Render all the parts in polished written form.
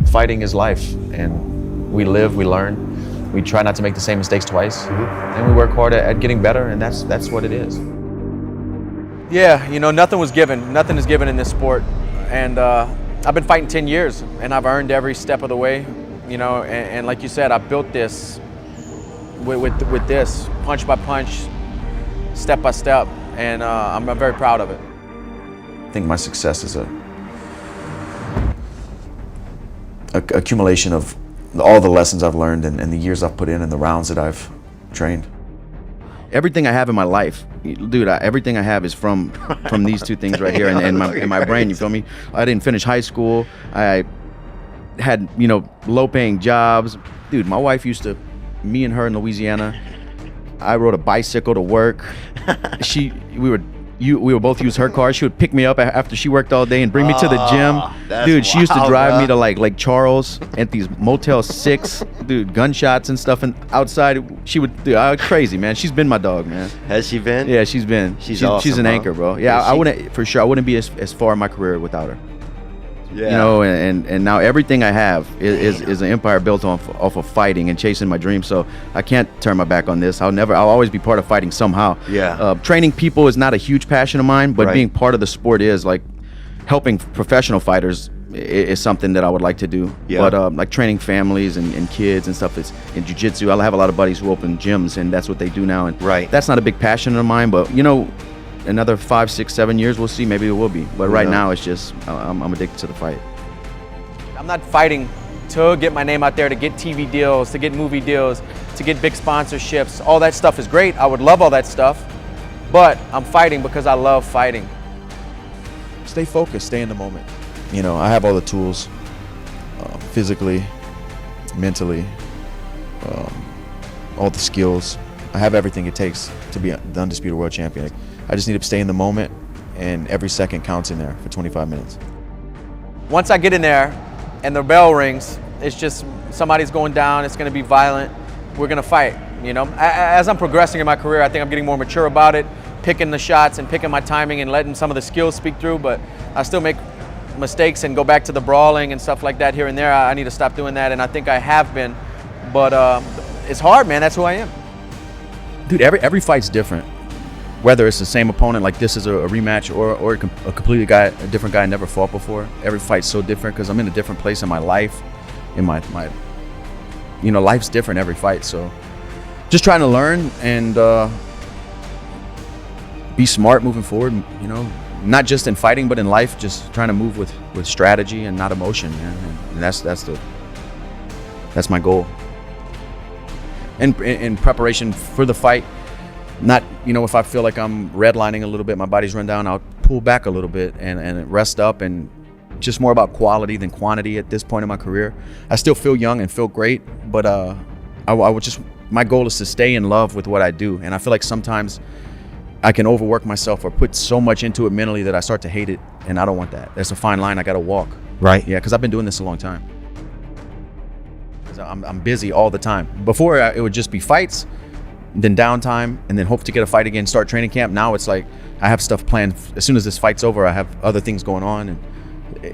fighting is life, and we live, we learn. We try not to make the same mistakes twice, and we work hard at getting better, and that's what it is. Yeah, you know, nothing was given. Nothing is given in this sport, and I've been fighting 10 years, and I've earned every step of the way. You know, and like you said, I built this with this punch by punch, step by step, and I'm very proud of it. I think my success is a accumulation of all the lessons I've learned and the years I've put in and the rounds that I've trained. Everything I have in my life, dude, everything I have is from these two things right here in my brain, you feel me? I didn't finish high school. I had, you know, low-paying jobs. Dude, my wife used to, me and her in Louisiana, I rode a bicycle to work. We would both use her car. She would pick me up after she worked all day and bring me to the gym. Dude, she used to drive me to like Charles at these Motel 6, dude, gunshots and stuff, and outside she would, dude, crazy, man. She's been my dog, man. Has she been? Yeah, she's been. She's awesome, she's an anchor, bro. Yeah, I wouldn't be as far in my career without her. Yeah. You know, and now everything I have is an empire built off of fighting and chasing my dreams. So I can't turn my back on this. I'll always be part of fighting somehow. Yeah. Training people is not a huge passion of mine, but being part of the sport is. Like helping professional fighters is something that I would like to do. Yeah. But like training families and kids and stuff is in jiu-jitsu. I have a lot of buddies who open gyms, and that's what they do now. And that's not a big passion of mine, but you know, another 5, 6, 7 years, we'll see. Maybe it will be. But right now, it's just I'm addicted to the fight. I'm not fighting to get my name out there, to get TV deals, to get movie deals, to get big sponsorships. All that stuff is great. I would love all that stuff. But I'm fighting because I love fighting. Stay focused. Stay in the moment. You know, I have all the tools, physically, mentally, all the skills. I have everything it takes to be the undisputed world champion. I just need to stay in the moment, and every second counts in there for 25 minutes. Once I get in there and the bell rings, it's just somebody's going down, it's going to be violent, we're going to fight. You know, as I'm progressing in my career, I think I'm getting more mature about it, picking the shots and picking my timing and letting some of the skills speak through, but I still make mistakes and go back to the brawling and stuff like that here and there. I need to stop doing that, and I think I have been, but it's hard, man. That's who I am. Dude, every fight's different. Whether it's the same opponent, like this is a rematch, or a completely different guy I never fought before. Every fight's so different because I'm in a different place in my life, in my you know, life's different every fight. So just trying to learn and be smart moving forward. You know, not just in fighting, but in life, just trying to move with strategy and not emotion, man. And that's my goal. And in preparation for the fight, not, you know, if I feel like I'm redlining a little bit, my body's run down, I'll pull back a little bit and rest up, and just more about quality than quantity at this point in my career. I still feel young and feel great, but I would just, my goal is to stay in love with what I do. And I feel like sometimes I can overwork myself or put so much into it mentally that I start to hate it, and I don't want that. There's a fine line I got to walk. Right. Yeah, because I've been doing this a long time. I'm busy all the time. Before, it would just be fights, then downtime, and then hope to get a fight again, start training camp. Now it's like I have stuff planned. As soon as this fight's over, I have other things going on, and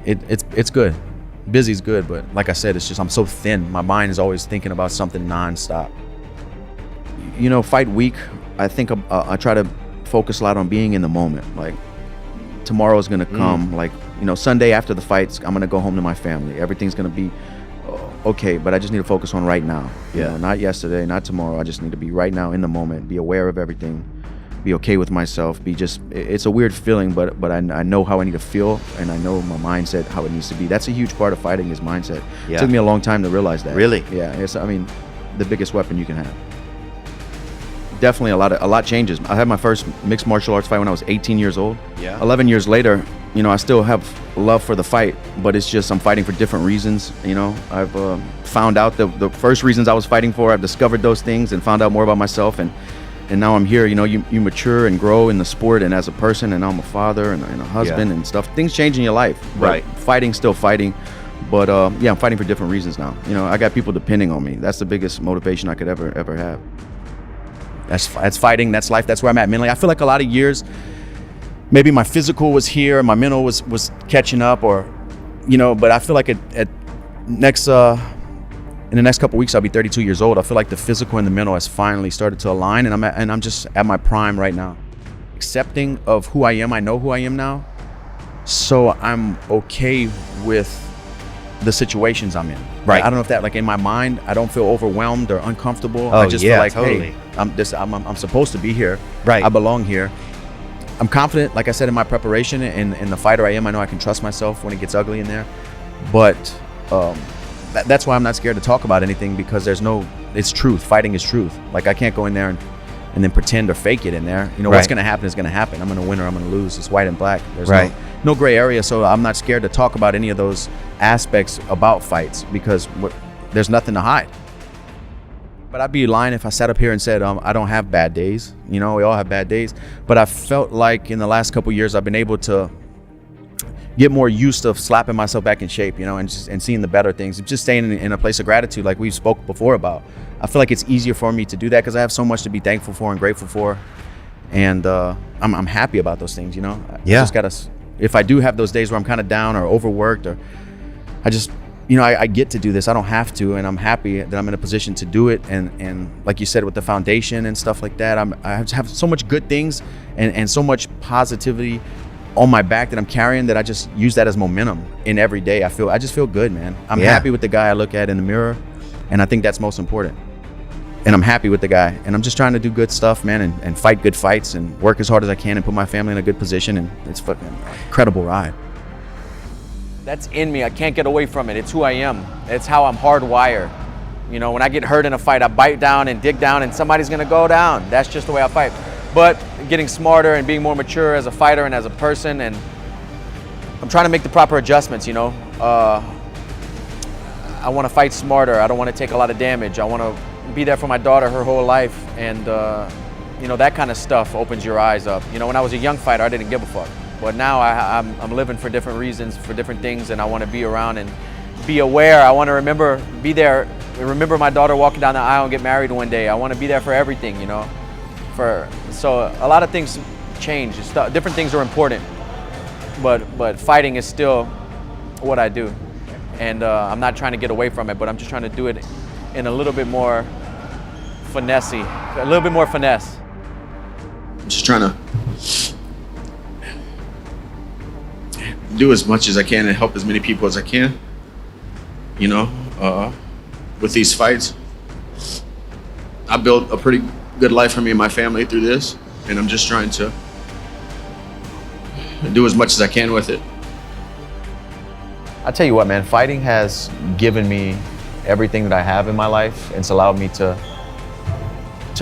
it's good. Busy's good, but like I said, it's just I'm so thin. My mind is always thinking about something nonstop. You know, fight week, I think I try to focus a lot on being in the moment. Like tomorrow's gonna come. Like, you know, Sunday after the fights, I'm gonna go home to my family. Everything's gonna be okay, but I just need to focus on right now. You know, not yesterday, not tomorrow. I just need to be right now in the moment, be aware of everything, be okay with myself, it's a weird feeling, but I know how I need to feel, and I know my mindset, how it needs to be. That's a huge part of fighting, is mindset. Yeah. It took me a long time to realize that. Really? Yeah, it's, I mean, the biggest weapon you can have. Definitely a lot changes. I had my first mixed martial arts fight when I was 18 years old. Yeah. 11 years later, you know, I still have love for the fight, but it's just I'm fighting for different reasons. You know, I've found out the first reasons I was fighting for. I've discovered those things and found out more about myself, and now I'm here. You know, you mature and grow in the sport and as a person, and now I'm a father and a husband and stuff. Things change in your life. Right. Fighting, still fighting. But yeah, I'm fighting for different reasons now. You know, I got people depending on me. That's the biggest motivation I could ever have. That's fighting. That's life. That's where I'm at mentally. I feel like a lot of years, maybe my physical was here, my mental was catching up, or, you know. But I feel like at next in the next couple weeks, I'll be 32 years old. I feel like the physical and the mental has finally started to align, and I'm just at my prime right now. Accepting of who I am. I know who I am now, so I'm okay with the situations I'm in. Right. I don't know if that, like, in my mind, I don't feel overwhelmed or uncomfortable. Oh, I just yeah, feel like, totally. hey, I'm supposed to be here. Right. I belong here. I'm confident, like I said, in my preparation and in the fighter I am. I know I can trust myself when it gets ugly in there. But that's why I'm not scared to talk about anything, because it's truth. Fighting is truth. Like, I can't go in there and then pretend or fake it in there. You know, what's Right. going to happen is going to happen. I'm going to win or I'm going to lose. It's white and black. There's Right. no gray area. So I'm not scared to talk about any of those aspects about fights, because there's nothing to hide. But I'd be lying if I sat up here and said I don't have bad days. You know, we all have bad days. But I felt like in the last couple of years I've been able to get more used to slapping myself back in shape, you know, and seeing the better things, just staying in a place of gratitude, like we've spoke before about. I feel like it's easier for me to do that because I have so much to be thankful for and grateful for, and I'm happy about those things, you know. Yeah. I just gotta, if I do have those days where I'm kind of down or overworked, or I just, you know, I get to do this. I don't have to, and I'm happy that I'm in a position to do it. And like you said, with the foundation and stuff like that, I have so much good things and so much positivity on my back that I'm carrying, that I just use that as momentum in every day. I just feel good, man. I'm Yeah. happy with the guy I look at in the mirror, and I think that's most important. And I'm happy with the guy, and I'm just trying to do good stuff, man, and fight good fights and work as hard as I can and put my family in a good position, and it's fucking incredible ride. That's in me. I can't get away from it. It's who I am. It's how I'm hardwired. You know, when I get hurt in a fight, I bite down and dig down, and somebody's gonna go down. That's just the way I fight. But getting smarter and being more mature as a fighter and as a person, and I'm trying to make the proper adjustments, you know. I want to fight smarter. I don't want to take a lot of damage. I want to be there for my daughter her whole life, and you know, that kind of stuff opens your eyes up. You know, when I was a young fighter, I didn't give a fuck. But now I'm living for different reasons, for different things, and I want to be around and be aware. I want to be there, remember my daughter walking down the aisle and get married one day. I want to be there for everything, you know. So a lot of things change. Different things are important, but fighting is still what I do, and I'm not trying to get away from it. But I'm just trying to do it in a little bit more finesse. I'm just trying to do as much as I can and help as many people as I can, you know, with these fights. I built a pretty good life for me and my family through this, and I'm just trying to do as much as I can with it. I tell you what, man, fighting has given me everything that I have in my life, and it's allowed me to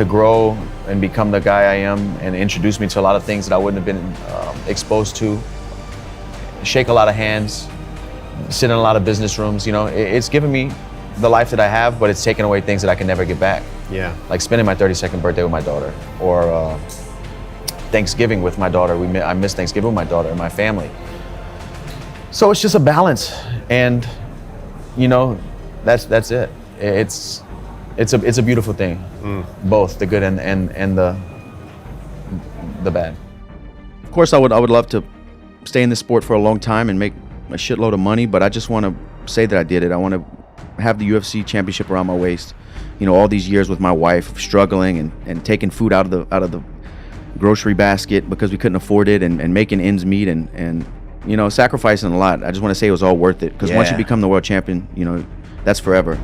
grow and become the guy I am, and introduce me to a lot of things that I wouldn't have been exposed to. Shake a lot of hands, sit in a lot of business rooms. You know, it's given me the life that I have, but it's taken away things that I can never get back. Yeah. Like spending my 32nd birthday with my daughter, or Thanksgiving with my daughter. I miss Thanksgiving with my daughter and my family. So it's just a balance, and you know, that's it. It's a beautiful thing, both the good and the bad. Of course, I would love to stay in this sport for a long time and make a shitload of money, but I just want to say that I did it. I want to have the UFC championship around my waist. You know, all these years with my wife, struggling and taking food out of the grocery basket because we couldn't afford it, and making ends meet, and you know, sacrificing a lot. I just want to say it was all worth it, because once you Yeah. become the world champion, you know, that's forever.